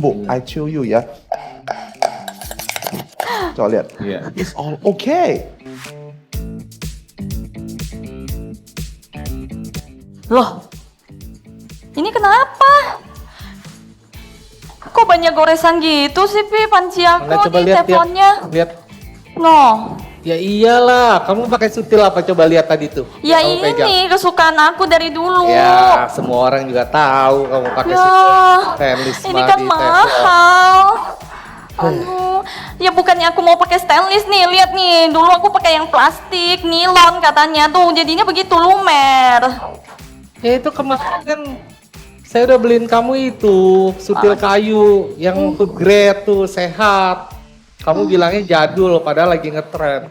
Bu, I chill you ya. Coba lihat. Iya. It's all okay. Loh, ini kenapa? Kok banyak goresan gitu sih, Pi? Panci aku Enggak, coba di lihat, teflonnya. lihat. No. Ya iyalah, kamu pakai sutil apa? Coba lihat tadi tuh. Ya Kamu pegang. ini kesukaan aku dari dulu. Ya, semua orang juga tahu kamu pakai Ya, sutil stainless ini kan di mahal. Aduh, ya bukannya aku mau pakai stainless nih, lihat nih. Dulu aku pakai yang plastik, nilon katanya tuh, jadinya begitu lumer. Ya itu kemarin kan saya udah beliin kamu itu sutil kayu yang food grade tuh sehat. Kamu bilangnya jadul padahal lagi ngetren.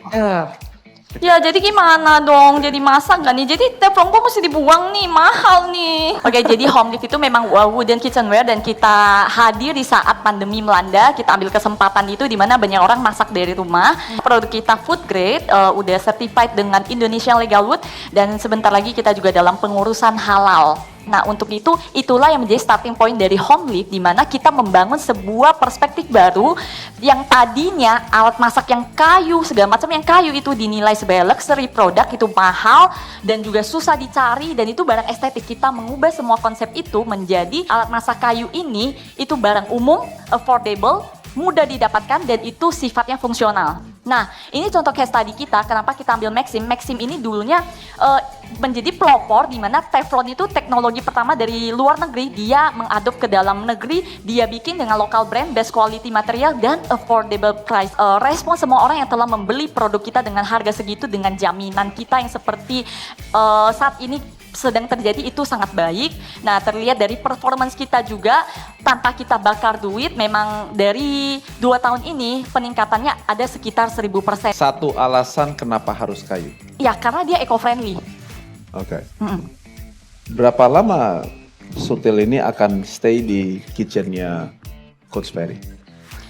Ya jadi gimana dong, jadi masak gak nih? Jadi teflonku mesti dibuang nih, mahal nih. Oke, jadi Homelift itu memang wooden kitchenware dan kita hadir di saat pandemi melanda. Kita ambil kesempatan itu di mana banyak orang masak dari rumah. Produk kita food grade, udah certified dengan Indonesian Legal Wood, dan sebentar lagi kita juga dalam pengurusan halal. Nah, untuk itu, itulah yang menjadi starting point dari Homelift, di mana kita membangun sebuah perspektif baru yang tadinya alat masak yang kayu, segala macam yang kayu itu dinilai sebagai luxury product, itu mahal dan juga susah dicari, dan itu barang estetik. Kita mengubah semua konsep itu menjadi alat masak kayu ini, itu barang umum, affordable, mudah didapatkan, dan itu sifatnya fungsional. Nah, ini contoh case study kita, kenapa kita ambil Maxim. Maxim ini dulunya menjadi pelopor di mana teflon itu teknologi pertama dari luar negeri, dia mengadop ke dalam negeri, dia bikin dengan local brand, best quality material, dan affordable price. Respon semua orang yang telah membeli produk kita dengan harga segitu, dengan jaminan kita yang seperti saat ini sedang terjadi, itu sangat baik. Nah, terlihat dari performance kita juga, tanpa kita bakar duit, memang dari 2 tahun ini peningkatannya ada sekitar 1000%. Satu alasan kenapa harus kayu. Ya, karena dia eco-friendly. Oke. Berapa lama sutil ini akan stay di kitchennya Coach Perry?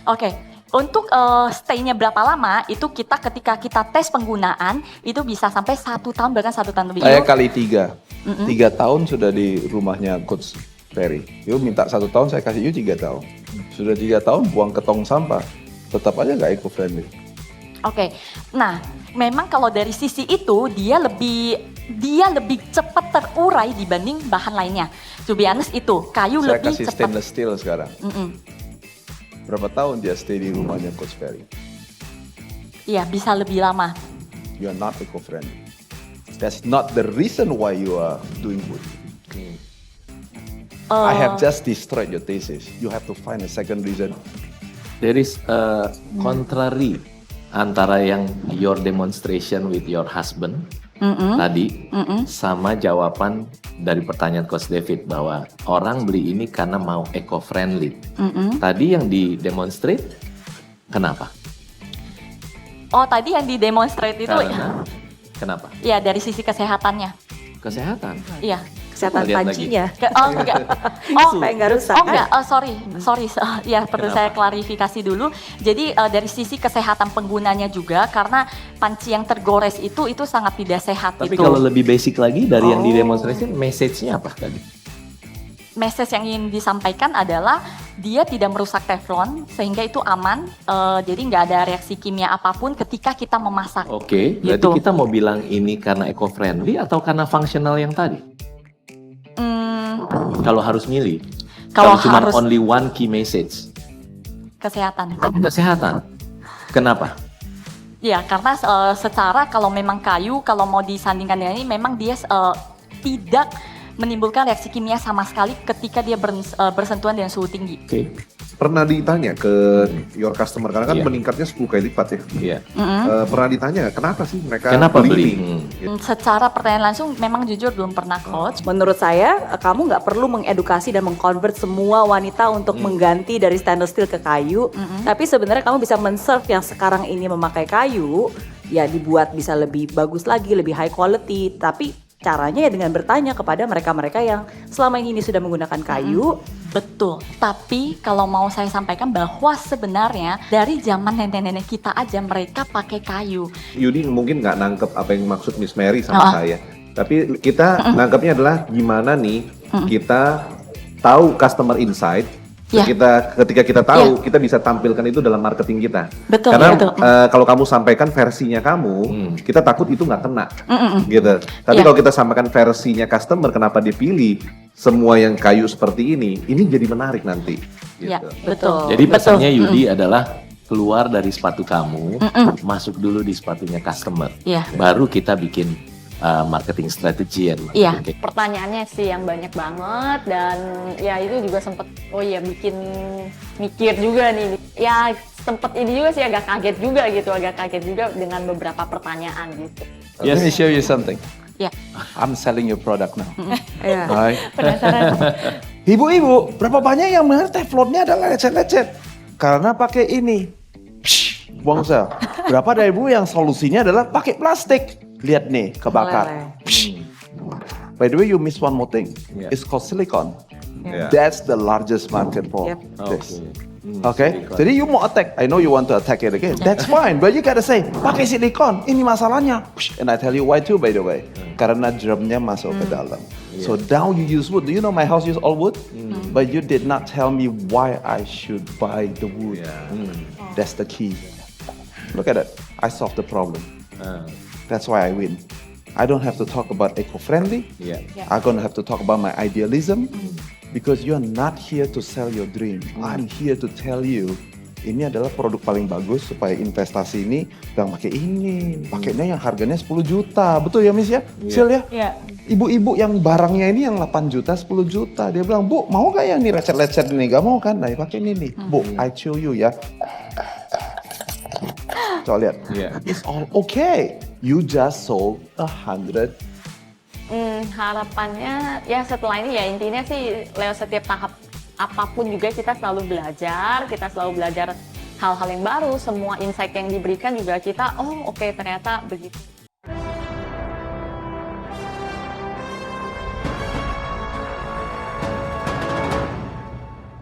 Oke, untuk stay-nya berapa lama, itu kita ketika kita tes penggunaan, itu bisa sampai 1 tahun, bahkan 1 tahun lebih. Saya kali 3. 3 tahun sudah di rumahnya Coach Perry. Yuk minta 1 tahun, saya kasih yuk 3 tahun. Sudah 3 tahun buang ke tong sampah, tetap aja nggak eco-friendly. Oke, nah memang kalau dari sisi itu dia lebih cepat terurai dibanding bahan lainnya. To be honest itu, kayu Saya lebih kasih cepat. stainless steel sekarang. Berapa tahun dia stay di rumahnya Coach Perry? Iya, bisa lebih lama. You are not eco-friendly. That's not the reason why you are doing good. I have just destroyed your thesis. You have to find a second reason. There is a contrary antara yang your demonstration with your husband tadi sama jawaban dari pertanyaan Coach David bahwa orang beli ini karena mau eco-friendly. Tadi yang di demonstrate kenapa? Oh, tadi yang didemonstrate itu Kenapa? ya dari sisi kesehatannya. Kesehatan. Iya. Kesehatan Lihat pancinya. Oh enggak. Oh Supaya nggak rusak. Oh enggak, sorry. Ya perlu Kenapa? saya klarifikasi dulu. Jadi dari sisi kesehatan penggunanya juga, karena panci yang tergores itu sangat tidak sehat. Tapi gitu. kalau lebih basic lagi dari yang di demonstration, message-nya apa tadi? Message yang ingin disampaikan adalah dia tidak merusak teflon sehingga itu aman. Jadi nggak ada reaksi kimia apapun ketika kita memasak. Oke, berarti Gitu. kita mau bilang ini karena eco-friendly atau karena fungsional yang tadi? Kalau harus milih, Kalau cuma harus- only one key message, Kesehatan. kesehatan. Kenapa? Ya, karena secara kalau memang kayu, kalau mau disandingkan dengan ini, memang dia tidak menimbulkan reaksi kimia sama sekali ketika dia bersentuhan dengan suhu tinggi. Oke, Pernah ditanya ke your customer, karena kan Iya. meningkatnya 10 kali lipat ya. iya. Pernah ditanya, kenapa sih mereka Kenapa beli? ini? Secara pertanyaan langsung, memang jujur belum pernah coach. Menurut saya, kamu nggak perlu mengedukasi dan mengkonvert semua wanita untuk mengganti dari stainless steel ke kayu. Tapi sebenarnya kamu bisa men-serve yang sekarang ini memakai kayu, ya dibuat bisa lebih bagus lagi, lebih high quality. Tapi caranya ya dengan bertanya kepada mereka-mereka yang selama ini sudah menggunakan kayu. Betul, tapi kalau mau saya sampaikan bahwa sebenarnya dari zaman nenek-nenek kita aja mereka pakai kayu. Yudi mungkin nggak nangkep apa yang maksud Miss Mary sama saya. Tapi kita nangkepnya adalah gimana nih kita tahu customer insight Ya. Ketika kita tahu, kita bisa tampilkan itu dalam marketing kita. Betul, Karena betul. kalau kamu sampaikan versinya kamu, kita takut itu nggak kena, gitu. Tapi Ya. kalau kita sampaikan versinya customer, kenapa dipilih semua yang kayu seperti ini jadi menarik nanti. Ya, Gitu. betul. Jadi betul. pesannya Yudi adalah keluar dari sepatu kamu, masuk dulu di sepatunya customer. Iya. Baru kita bikin marketing strategi ya. Iya. Oke. Pertanyaannya sih yang banyak banget dan ya itu juga sempet bikin mikir juga nih. Ya sempet ini juga sih agak kaget juga dengan beberapa pertanyaan gitu. Let me show you something. Ya. I'm selling your product now. Iya. Right? Ibu-ibu, berapa banyak yang mengenai teflonnya adalah lecet-lecet? Karena pakai ini. Psh, buang sel. Berapa dari ibu yang solusinya adalah pakai plastik? Lihat nih, kebakar. Psh. By the way, you miss one more thing. Yeah. It's called silicon. Yeah. That's the largest market for Yep. this. Okay, jadi you mau attack, I know you want to attack it again. That's fine, but you gotta say, pakai silikon, ini masalahnya. And I tell you why too, by the way. Karena germnya masuk ke dalam. So now you use wood. Do you know my house use all wood? But you did not tell me why I should buy the wood. That's the key. Look at it. I solved the problem. That's why I win. I don't have to talk about eco-friendly. Yeah. I'm gonna have to talk about my idealism. Because you're not here to sell your dream. I'm here to tell you, ini adalah produk paling bagus supaya investasi ini jangan pakai ini. Pakainya yang harganya 10 juta. Betul ya Miss ya? Sil ya? Iya. Ibu-ibu yang barangnya ini yang 8 juta, 10 juta. Dia bilang, Bu, mau gak yang ini lecet-lecet ini? Gak mau kan? Nah, pakai ini nih. Bu, I show you ya. Coba lihat. Yeah. It's all okay. You just sold 100. Harapannya ya setelah ini ya intinya sih lewat setiap tahap apapun juga kita selalu belajar hal-hal yang baru, semua insight yang diberikan juga kita oke, ternyata begitu.